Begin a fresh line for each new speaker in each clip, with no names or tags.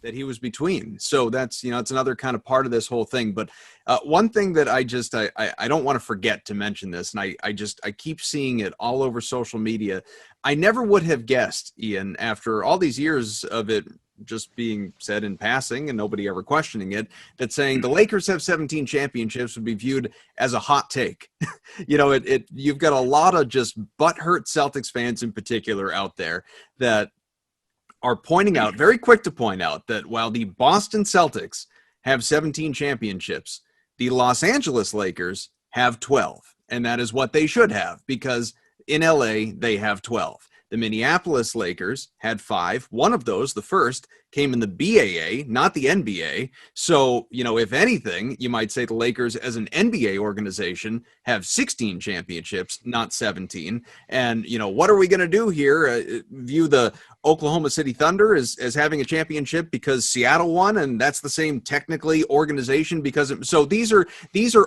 that he was between. So that's, it's another kind of part of this whole thing. But one thing that I don't want to forget to mention this, and I keep seeing it all over social media. I never would have guessed, Ian, after all these years of it just being said in passing and nobody ever questioning it, that saying the Lakers have 17 championships would be viewed as a hot take. You've got a lot of just butthurt Celtics fans in particular out there that are pointing out, very quick to point out, that while the Boston Celtics have 17 championships, the Los Angeles Lakers have 12. And that is what they should have, because in LA, they have 12. The Minneapolis Lakers had 5. One of those, the first, came in the BAA, not the NBA. So, if anything, you might say the Lakers as an NBA organization have 16 championships, not 17. And, what are we going to do here? View the Oklahoma City Thunder as having a championship because Seattle won, and that's the same technically organization so these are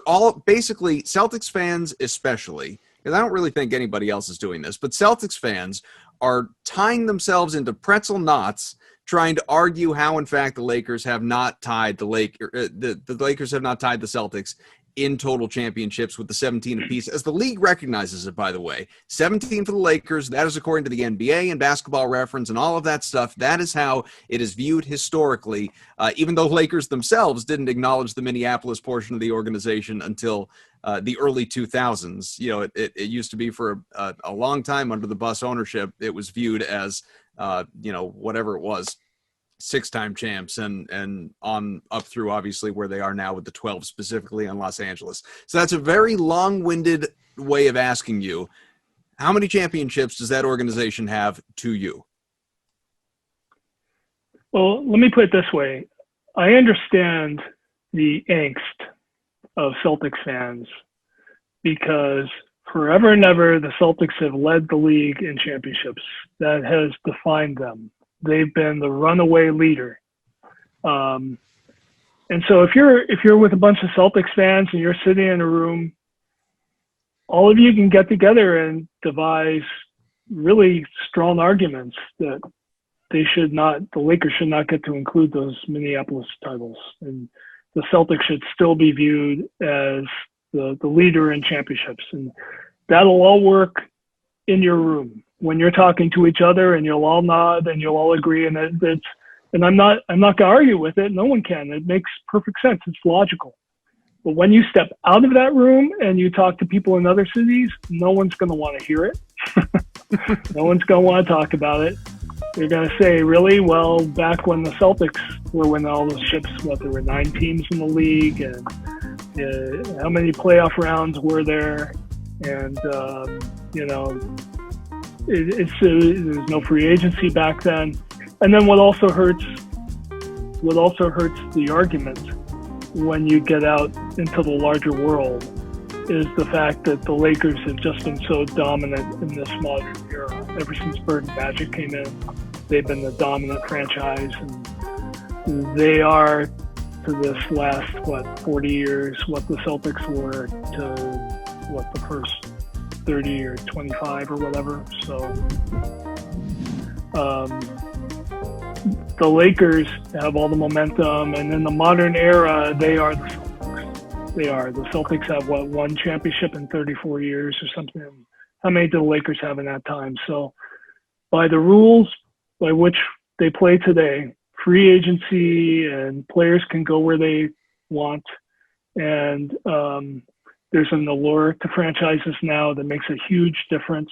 all basically Celtics fans, especially, because I don't really think anybody else is doing this, but Celtics fans are tying themselves into pretzel knots trying to argue how, in fact, the Lakers have not tied the Lakers have not tied the Celtics in total championships with the 17 apiece, as the league recognizes it, by the way. 17 for the Lakers, that is according to the NBA and Basketball Reference and all of that stuff. That is how it is viewed historically, even though Lakers themselves didn't acknowledge the Minneapolis portion of the organization until the early 2000s. It used to be for a long time under the Buss ownership. It was viewed as, whatever it was, 6-time champs and on up through obviously where they are now with the 12 specifically in Los Angeles. So that's a very long-winded way of asking you, how many championships does that organization have to you?
Well, let me put it this way. I understand the angst of Celtics fans because forever and ever, the Celtics have led the league in championships. That has defined them. They've been the runaway leader. And so if you're with a bunch of Celtics fans and you're sitting in a room, all of you can get together and devise really strong arguments that the Lakers should not get to include those Minneapolis titles. And the Celtics should still be viewed as the leader in championships. And that'll all work in your room when you're talking to each other, and you'll all nod and you'll all agree. And I'm not going to argue with it. No one can. It makes perfect sense. It's logical. But when you step out of that room and you talk to people in other cities, no one's going to want to hear it. No one's going to want to talk about it. They're going to say, really? Well, back when the Celtics were winning all those ships, there were 9 teams in the league, and how many playoff rounds were there? And, there's no free agency back then. And then what also hurts the argument when you get out into the larger world is the fact that the Lakers have just been so dominant in this modern era. Ever since Bird and Magic came in, they've been the dominant franchise, and they are to this last 40 years what the Celtics were to the first 30 or 25 or whatever. So the Lakers have all the momentum, and in the modern era, they are the Celtics. The Celtics have one championship in 34 years or something. How many do the Lakers have in that time? So by the rules by which they play today, free agency and players can go where they want, and there's an allure to franchises now that makes a huge difference,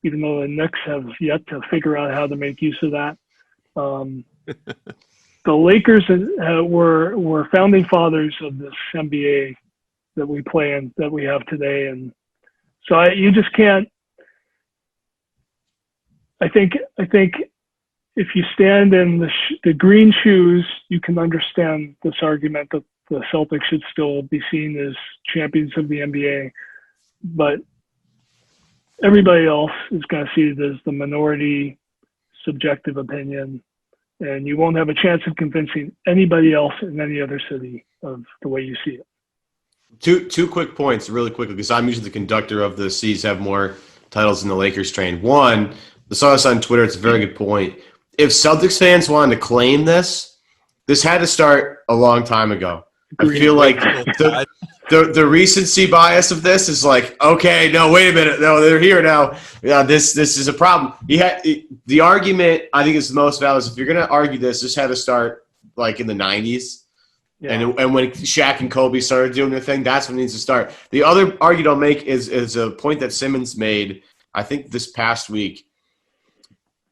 even though the Knicks have yet to figure out how to make use of that. The Lakers were founding fathers of this NBA that we play in, that we have today. And so you just can't, I think if you stand in the green shoes, you can understand this argument that the Celtics should still be seen as champions of the NBA, but everybody else is going to see it as the minority subjective opinion, and you won't have a chance of convincing anybody else in any other city of the way you see it.
Two quick points really quickly, because I'm usually the conductor of the C's have more titles than the Lakers train. One, I saw this on Twitter. It's a very good point. If Celtics fans wanted to claim this, This had to start a long time ago.
Agreed.
I feel like the recency bias of this is like, okay, no, wait a minute, no, they're here now. Yeah, this is a problem. The argument I think is the most valid is if you're going to argue this had to start like in the 90s. Yeah. And when Shaq and Kobe started doing their thing, that's when it needs to start. The other argument I'll make is a point that Simmons made, I think this past week.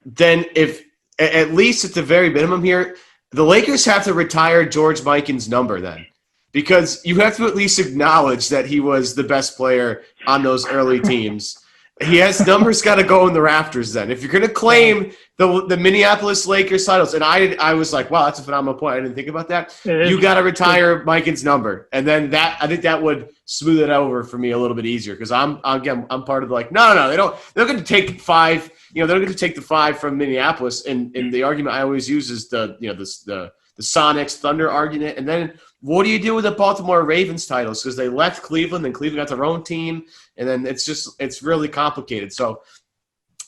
Then if at least at the very minimum here, the Lakers have to retire George Mikan's number then. Because you have to at least acknowledge that he was the best player on those early teams. His numbers got to go in the rafters then. If you're going to claim the Minneapolis Lakers titles, and I was like, wow, that's a phenomenal point. I didn't think about that. You got to retire Mikan's number. And then I think that would smooth it over for me a little bit easier because I'm part of they're going to take 5. They're going to take the 5 from Minneapolis. And the argument I always use is the Sonics Thunder argument. And then what do you do with the Baltimore Ravens titles? Because they left Cleveland, and Cleveland got their own team, and then it's really complicated. So,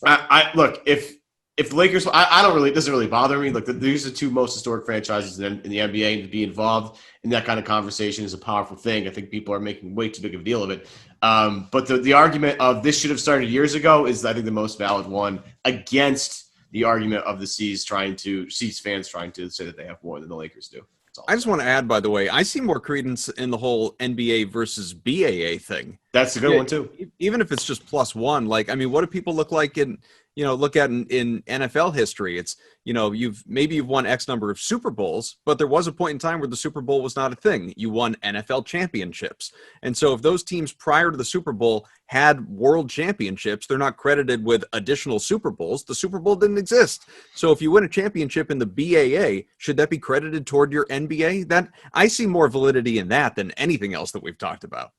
I look if the Lakers, it doesn't really bother me. Look, these are the 2 most historic franchises in the NBA, and to be involved in that kind of conversation is a powerful thing. I think people are making way too big of a deal of it. But the argument of this should have started years ago is, I think, the most valid one against the argument of the C's fans trying to say that they have more than the Lakers do.
I just want to add, by the way, I see more credence in the whole NBA versus BAA thing.
That's a good one too.
Even if it's just +1, like, I mean, what do people look like in NFL history? It's, you've won X number of Super Bowls, but there was a point in time where the Super Bowl was not a thing. You won NFL championships. And so if those teams prior to the Super Bowl had world championships, they're not credited with additional Super Bowls. The Super Bowl didn't exist. So if you win a championship in the BAA, should that be credited toward your NBA? That I see more validity in that than anything else that we've talked about.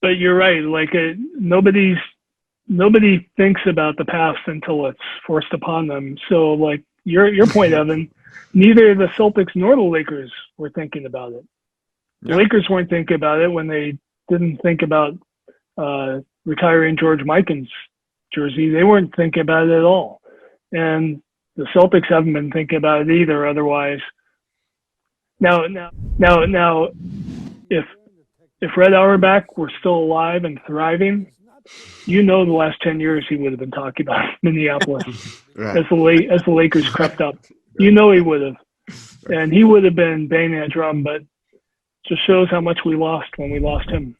But you're right. Like nobody thinks about the past until it's forced upon them. So, like your point, Evan, neither the Celtics nor the Lakers were thinking about it. The Lakers weren't thinking about it when they didn't think about retiring George Mikan's jersey. They weren't thinking about it at all. And the Celtics haven't been thinking about it either. Otherwise, now, if Red Auerbach were still alive and thriving, the last 10 years he would have been talking about Minneapolis right. as the Lakers crept up. He would have. And he would have been banging that drum, but just shows how much we lost when we lost him.